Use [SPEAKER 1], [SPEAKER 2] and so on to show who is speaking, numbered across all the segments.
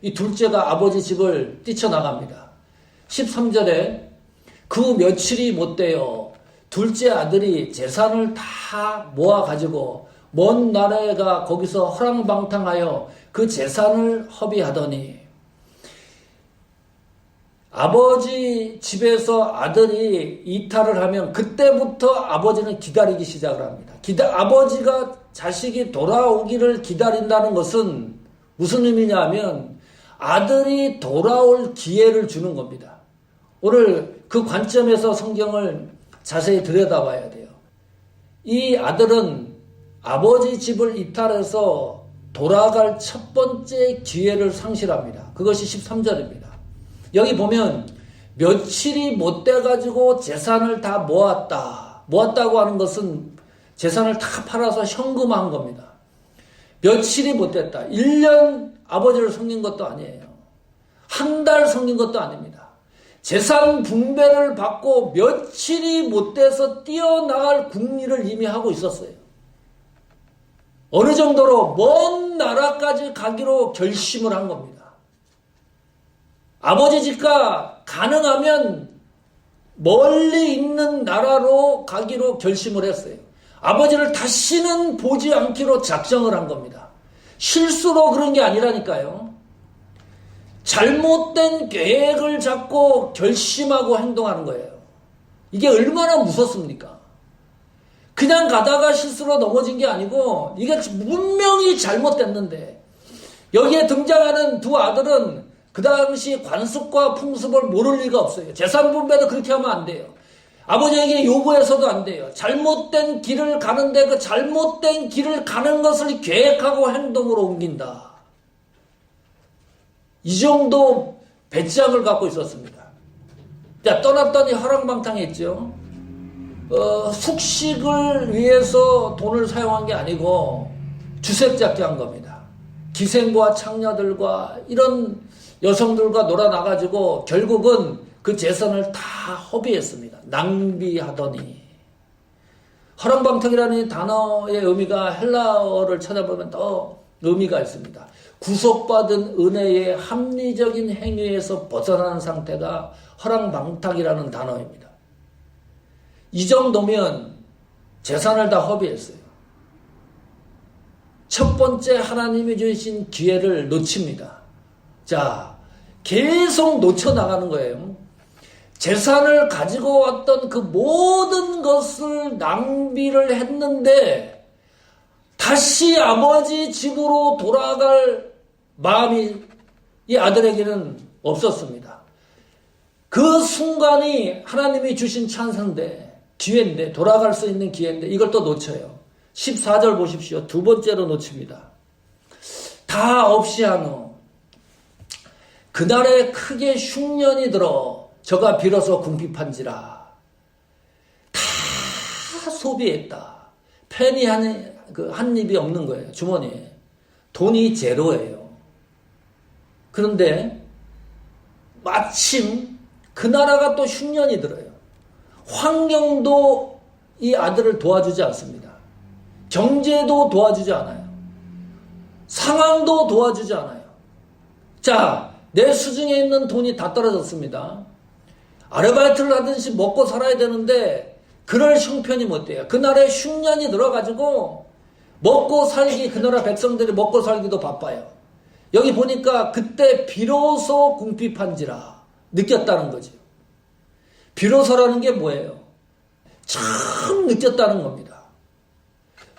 [SPEAKER 1] 이 둘째가 아버지 집을 뛰쳐나갑니다. 13절에 그 며칠이 못 돼요. 둘째 아들이 재산을 다 모아가지고 먼 나라에가 거기서 허랑방탕하여 그 재산을 허비하더니 아버지 집에서 아들이 이탈을 하면 그때부터 아버지는 기다리기 시작을 합니다. 아버지가 자식이 돌아오기를 기다린다는 것은 무슨 의미냐 하면 아들이 돌아올 기회를 주는 겁니다. 오늘 그 관점에서 성경을 자세히 들여다봐야 돼요. 이 아들은 아버지 집을 이탈해서 돌아갈 첫 번째 기회를 상실합니다. 그것이 13절입니다. 여기 보면 며칠이 못 돼가지고 재산을 다 모았다고 하는 것은 재산을 다 팔아서 현금화한 겁니다. 며칠이 못 됐다. 1년 아버지를 섬긴 것도 아니에요. 한 달 섬긴 것도 아닙니다. 재산 분배를 받고 며칠이 못 돼서 뛰어나갈 궁리를 이미 하고 있었어요. 어느 정도로 먼 나라까지 가기로 결심을 한 겁니다. 아버지 집과 가능하면 멀리 있는 나라로 가기로 결심을 했어요. 아버지를 다시는 보지 않기로 작정을 한 겁니다. 실수로 그런 게 아니라니까요. 잘못된 계획을 잡고 결심하고 행동하는 거예요. 이게 얼마나 무섭습니까? 그냥 가다가 실수로 넘어진 게 아니고 이게 분명히 잘못됐는데 여기에 등장하는 두 아들은 그 당시 관습과 풍습을 모를 리가 없어요. 재산 분배도 그렇게 하면 안 돼요. 아버지에게 요구해서도 안 돼요. 잘못된 길을 가는데 그 잘못된 길을 가는 것을 계획하고 행동으로 옮긴다. 이 정도 배짱을 갖고 있었습니다. 자, 떠났더니 허랑방탕했죠. 숙식을 위해서 돈을 사용한 게 아니고 주색잡기 한 겁니다. 기생과 창녀들과 이런 여성들과 놀아나가지고 결국은 그 재산을 다 허비했습니다. 낭비하더니. 허랑방탕이라는 단어의 의미가 헬라어를 찾아보면 더 의미가 있습니다. 구속받은 은혜의 합리적인 행위에서 벗어나는 상태가 허랑방탕이라는 단어입니다. 이 정도면 재산을 다 허비했어요. 첫 번째 하나님이 주신 기회를 놓칩니다. 자, 계속 놓쳐나가는 거예요. 재산을 가지고 왔던 그 모든 것을 낭비를 했는데 다시 아버지 집으로 돌아갈 마음이 이 아들에게는 없었습니다. 그 순간이 하나님이 주신 찬스인데 기회인데 돌아갈 수 있는 기회인데 이걸 또 놓쳐요. 14절 보십시오. 두 번째로 놓칩니다. 다 없이 한 후 그날에 크게 흉년이 들어 저가 비로소 궁핍한지라. 다 소비했다. 펜이 한 입이 없는 거예요. 주머니에. 돈이 제로예요. 그런데 마침 그 나라가 또 흉년이 들어요. 환경도 이 아들을 도와주지 않습니다. 경제도 도와주지 않아요. 상황도 도와주지 않아요. 자, 내 수중에 있는 돈이 다 떨어졌습니다. 아르바이트를 하든지 먹고 살아야 되는데 그럴 형편이 못 돼요. 그 나라에 흉년이 들어가지고 먹고 살기, 그 나라 백성들이 먹고 살기도 바빠요. 여기 보니까 그때 비로소 궁핍한지라 느꼈다는 거죠. 비로소라는 게 뭐예요? 참 느꼈다는 겁니다.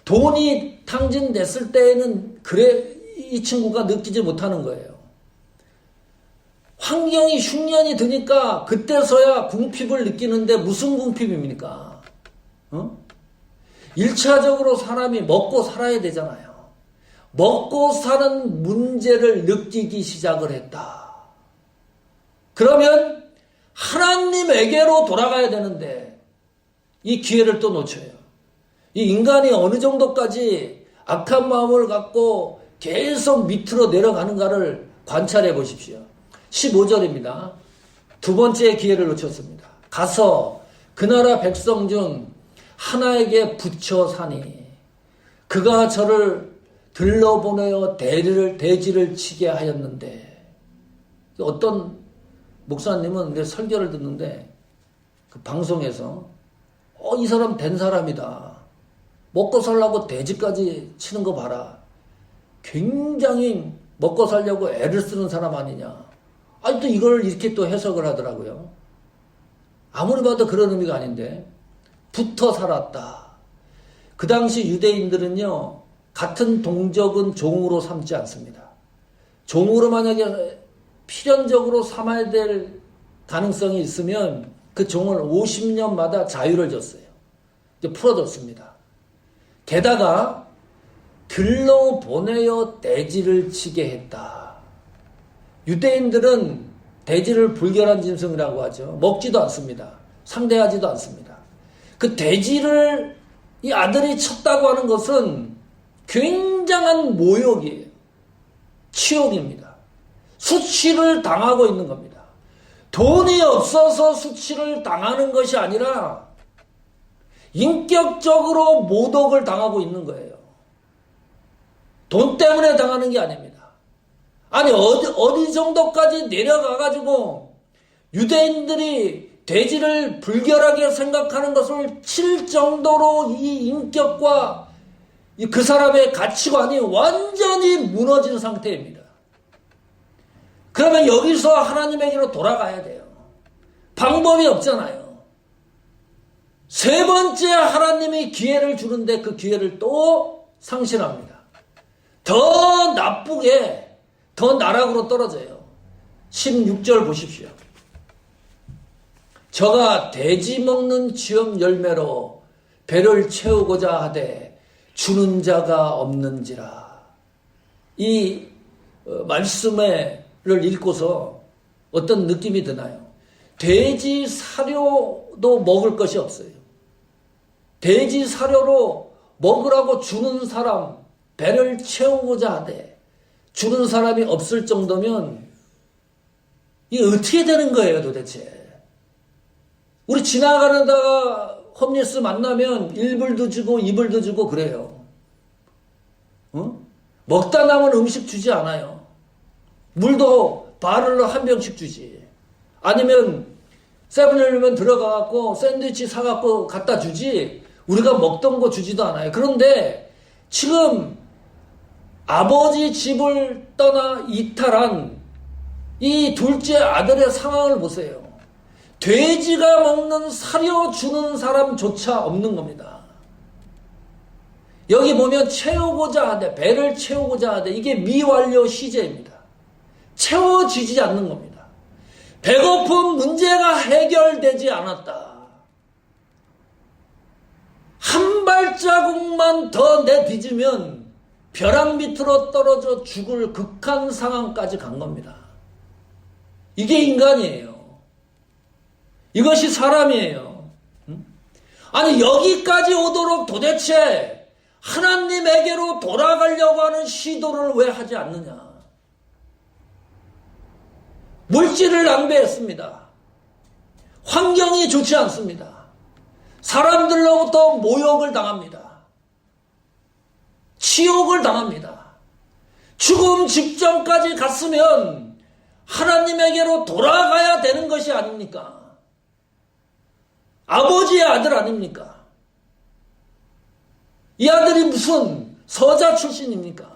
[SPEAKER 1] 돈이 탕진됐을 때에는 그래 이 친구가 느끼지 못하는 거예요. 환경이 흉년이 드니까 그때서야 궁핍을 느끼는데 무슨 궁핍입니까? 1차적으로 사람이 먹고 살아야 되잖아요. 먹고 사는 문제를 느끼기 시작을 했다. 그러면 하나님에게로 돌아가야 되는데 이 기회를 또 놓쳐요. 이 인간이 어느 정도까지 악한 마음을 갖고 계속 밑으로 내려가는가를 관찰해 보십시오. 15절입니다. 두 번째 기회를 놓쳤습니다. 가서 그 나라 백성 중 하나에게 붙여 사니 그가 저를 들러보내어 대지를 치게 하였는데 어떤 목사님은 내 설교를 듣는데 그 방송에서 이 사람 된 사람이다. 먹고 살려고 돼지까지 치는 거 봐라. 굉장히 먹고 살려고 애를 쓰는 사람 아니냐. 아니 또 이걸 이렇게 또 해석을 하더라고요. 아무리 봐도 그런 의미가 아닌데 붙어 살았다. 그 당시 유대인들은요, 같은 동족은 종으로 삼지 않습니다. 종으로 만약에 필연적으로 삼아야 될 가능성이 있으면 그 종을 50년마다 자유를 줬어요. 이제 풀어줬습니다. 게다가 들러 보내어 돼지를 치게 했다. 유대인들은 돼지를 불결한 짐승이라고 하죠. 먹지도 않습니다. 상대하지도 않습니다. 그 돼지를 이 아들이 쳤다고 하는 것은 굉장한 모욕이에요. 치욕입니다. 수치를 당하고 있는 겁니다. 돈이 없어서 수치를 당하는 것이 아니라 인격적으로 모독을 당하고 있는 거예요. 돈 때문에 당하는 게 아닙니다. 아니 어디 정도까지 내려가가지고 유대인들이 돼지를 불결하게 생각하는 것을 칠 정도로 이 인격과 그 사람의 가치관이 완전히 무너진 상태입니다. 그러면 여기서 하나님에게로 돌아가야 돼요. 방법이 없잖아요. 세 번째 하나님이 기회를 주는데 그 기회를 또 상실합니다. 더 나쁘게, 더 나락으로 떨어져요. 16절 보십시오. 저가 돼지 먹는 지엄 열매로 배를 채우고자 하되 주는 자가 없는지라. 이 말씀을 읽고서 어떤 느낌이 드나요? 돼지 사료도 먹을 것이 없어요. 돼지 사료로 먹으라고 주는 사람, 배를 채우고자 하되 주는 사람이 없을 정도면 이게 어떻게 되는 거예요 도대체? 우리 지나가다가 홈리스 만나면 1불도 주고 2불도 주고 그래요. 먹다 남은 음식 주지 않아요. 물도 바를로 한 병씩 주지. 아니면 세븐일레븐 들어가갖고 샌드위치 사갖고 갖다 주지 우리가 먹던 거 주지도 않아요. 그런데 지금 아버지 집을 떠나 이탈한 이 둘째 아들의 상황을 보세요. 돼지가 먹는 사료 주는 사람조차 없는 겁니다. 여기 보면 채우고자 하되, 배를 채우고자 하되, 이게 미완료 시제입니다. 채워지지 않는 겁니다. 배고픈 문제가 해결되지 않았다. 한 발자국만 더 내디디면 벼랑 밑으로 떨어져 죽을 극한 상황까지 간 겁니다. 이게 인간이에요. 이것이 사람이에요. 아니 여기까지 오도록 도대체 하나님에게로 돌아가려고 하는 시도를 왜 하지 않느냐. 물질을 낭비했습니다. 환경이 좋지 않습니다. 사람들로부터 모욕을 당합니다. 치욕을 당합니다. 죽음 직전까지 갔으면 하나님에게로 돌아가야 되는 것이 아닙니까? 아버지의 아들 아닙니까? 이 아들이 무슨 서자 출신입니까?